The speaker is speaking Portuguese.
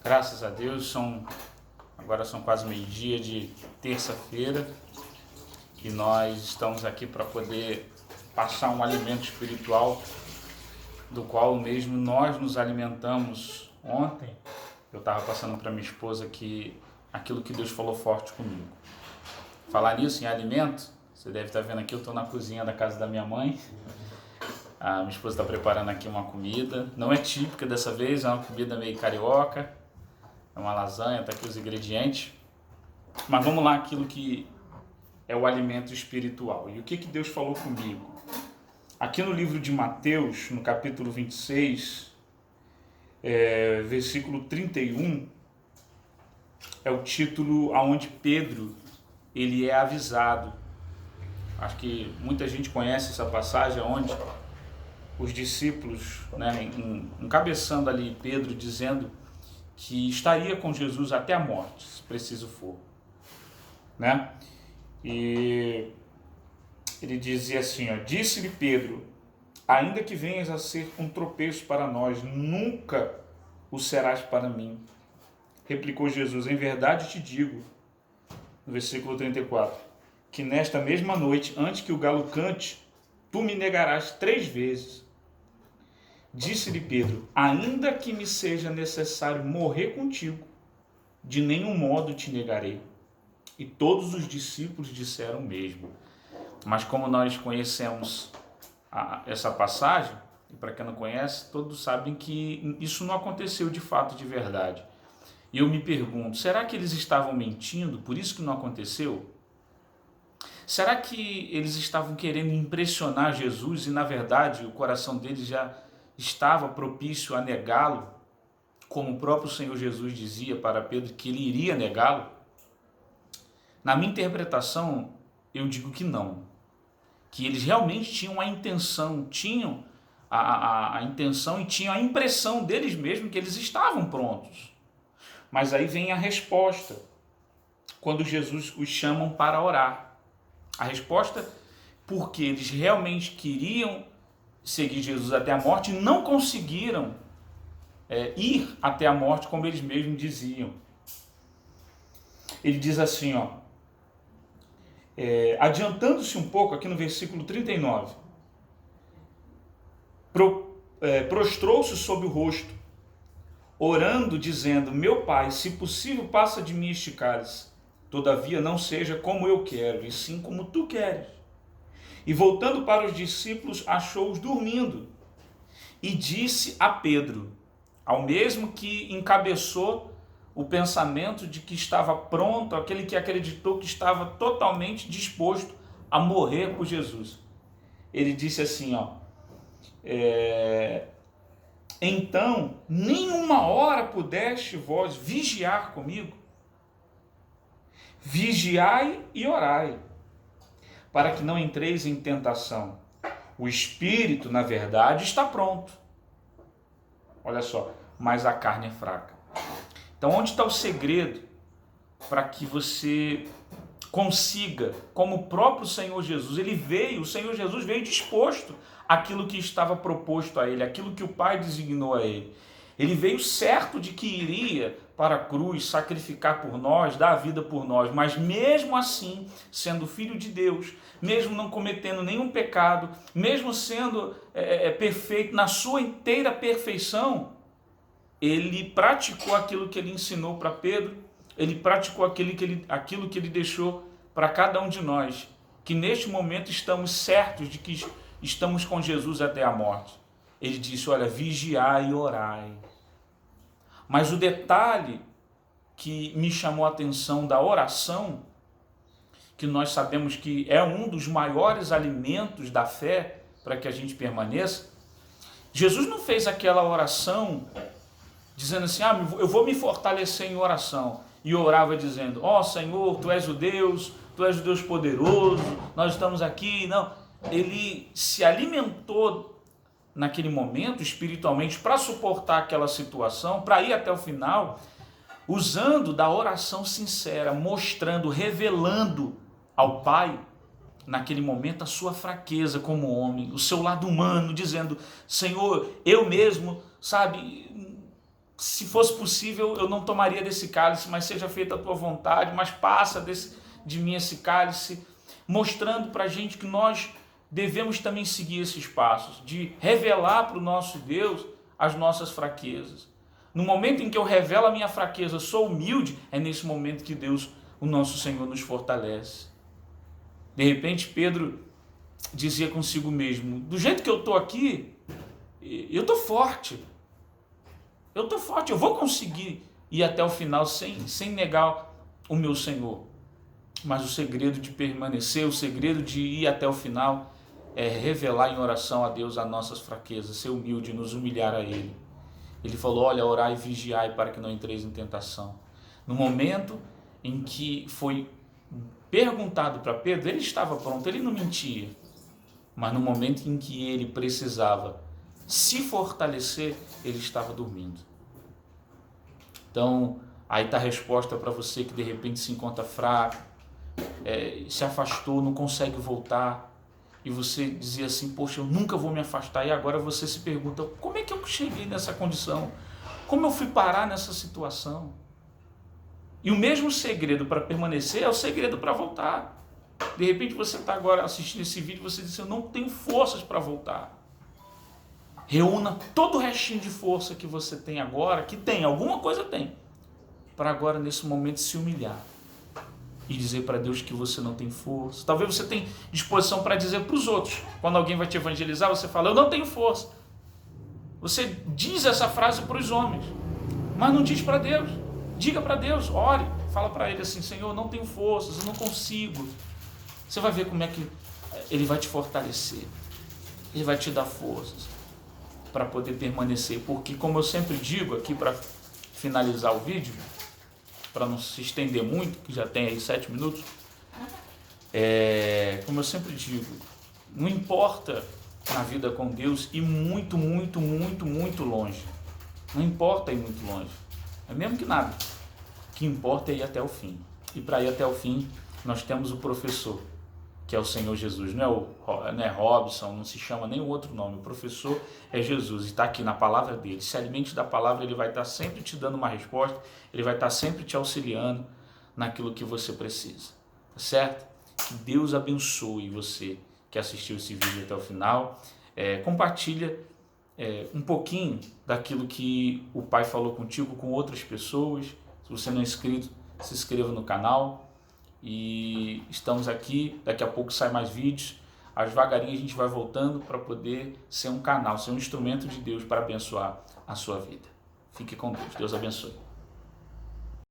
Graças a Deus, agora são quase meio-dia de terça-feira e nós estamos aqui para poder passar um alimento espiritual do qual mesmo nós nos alimentamos ontem. Eu estava passando para minha esposa aquilo que Deus falou forte comigo. Falar nisso, em alimento, você deve estar vendo aqui, eu estou na cozinha da casa da minha mãe. A minha esposa está preparando aqui uma comida, não é típica dessa vez, é uma comida meio carioca, é uma lasanha, está aqui os ingredientes. Mas vamos lá, aquilo que é o alimento espiritual. E o que Deus falou comigo? Aqui no livro de Mateus, no capítulo 26, versículo 31, é o título onde Pedro ele é avisado. Acho que muita gente conhece essa passagem onde os discípulos, encabeçando ali Pedro, dizendo que estaria com Jesus até a morte, se preciso for. E ele dizia assim, disse-lhe Pedro, ainda que venhas a ser um tropeço para nós, nunca o serás para mim. Replicou Jesus, em verdade te digo, no versículo 34, que nesta mesma noite, antes que o galo cante, tu me negarás 3 vezes. Disse-lhe Pedro, ainda que me seja necessário morrer contigo, de nenhum modo te negarei. E todos os discípulos disseram o mesmo. Mas como nós conhecemos essa passagem, e para quem não conhece, todos sabem que isso não aconteceu de fato, de verdade. E eu me pergunto, será que eles estavam mentindo, por isso que não aconteceu? Será que eles estavam querendo impressionar Jesus e na verdade o coração deles já estava propício a negá-lo, como o próprio Senhor Jesus dizia para Pedro que ele iria negá-lo? Na minha interpretação, eu digo que não. Que eles realmente tinham a intenção, a intenção e tinham a impressão deles mesmos que eles estavam prontos. Mas aí vem a resposta, quando Jesus os chama para orar. A resposta, porque eles realmente queriam seguir Jesus até a morte e não conseguiram ir até a morte como eles mesmos diziam. Ele diz assim, adiantando-se um pouco aqui no versículo 39, prostrou-se sobre o rosto, orando, dizendo, meu Pai, se possível, passa de mim este cálice, todavia não seja como eu quero, e sim como tu queres. E voltando para os discípulos, achou-os dormindo, e disse a Pedro, ao mesmo que encabeçou o pensamento de que estava pronto, aquele que acreditou que estava totalmente disposto a morrer por Jesus. Ele disse assim, então, nem uma hora pudeste vós vigiar comigo? Vigiai e orai, para que não entreis em tentação. O espírito, na verdade, está pronto. Olha só, mas a carne é fraca. Então, onde está o segredo para que você consiga, como o próprio Senhor Jesus, o Senhor Jesus veio disposto àquilo que estava proposto a ele, aquilo que o Pai designou a ele. Ele veio certo de que iria para a cruz sacrificar por nós, dar a vida por nós, mas mesmo assim, sendo filho de Deus, mesmo não cometendo nenhum pecado, mesmo sendo perfeito na sua inteira perfeição, ele praticou aquilo que ele ensinou para Pedro, ele praticou aquilo que ele deixou para cada um de nós, que neste momento estamos certos de que estamos com Jesus até a morte. Ele disse, olha, vigiai e orai. Mas o detalhe que me chamou a atenção da oração, que nós sabemos que é um dos maiores alimentos da fé para que a gente permaneça, Jesus não fez aquela oração dizendo assim, eu vou me fortalecer em oração. E orava dizendo, Senhor, Tu és o Deus poderoso, nós estamos aqui. Não, ele se alimentou naquele momento espiritualmente para suportar aquela situação, para ir até o final, usando da oração sincera, mostrando, revelando ao Pai, naquele momento, a sua fraqueza como homem, o seu lado humano, dizendo, Senhor, eu mesmo, se fosse possível, eu não tomaria desse cálice, mas seja feita a tua vontade, mas passa de mim esse cálice, mostrando para a gente que nós devemos também seguir esses passos, de revelar para o nosso Deus as nossas fraquezas. No momento em que eu revelo a minha fraqueza, sou humilde, é nesse momento que Deus, o nosso Senhor, nos fortalece. De repente, Pedro dizia consigo mesmo, do jeito que eu estou aqui, eu estou forte. Eu vou conseguir ir até o final sem negar o meu Senhor. Mas o segredo de permanecer, o segredo de ir até o final é revelar em oração a Deus as nossas fraquezas, ser humilde, nos humilhar a Ele. Ele falou, olha, orai e vigiai para que não entreis em tentação. No momento em que foi perguntado para Pedro, ele estava pronto, ele não mentia. Mas no momento em que ele precisava se fortalecer, ele estava dormindo. Então, aí está a resposta para você que de repente se encontra fraco, se afastou, não consegue voltar, e você dizia assim, poxa, eu nunca vou me afastar, e agora você se pergunta, como é que eu cheguei nessa condição? Como eu fui parar nessa situação? E o mesmo segredo para permanecer é o segredo para voltar. De repente você está agora assistindo esse vídeo e você diz, eu não tenho forças para voltar. Reúna todo o restinho de força que você tem agora, que tem, alguma coisa tem, para agora nesse momento se humilhar e dizer para Deus que você não tem força. Talvez você tenha disposição para dizer para os outros, quando alguém vai te evangelizar, você fala, eu não tenho força. Você diz essa frase para os homens, mas não diz para Deus. Diga para Deus, ore, fala para Ele assim, Senhor, eu não tenho forças, eu não consigo. Você vai ver como é que Ele vai te fortalecer, Ele vai te dar forças para poder permanecer, porque como eu sempre digo aqui para finalizar o vídeo, para não se estender muito, que já tem aí 7 minutos, como eu sempre digo, não importa na vida com Deus ir muito longe, não importa ir muito longe, é mesmo que nada, o que importa é ir até o fim, e para ir até o fim nós temos o professor, que é o Senhor Jesus, não é Robson, não se chama nem outro nome, o professor é Jesus, e está aqui na palavra dele, se alimente da palavra, ele vai estar sempre te dando uma resposta, ele vai estar sempre te auxiliando naquilo que você precisa, tá certo? Que Deus abençoe você que assistiu esse vídeo até o final, compartilha um pouquinho daquilo que o Pai falou contigo com outras pessoas, se você não é inscrito, se inscreva no canal, e estamos aqui, daqui a pouco sai mais vídeos, devagarinho a gente vai voltando para poder ser um canal, ser um instrumento de Deus para abençoar a sua vida. Fique com Deus, Deus abençoe.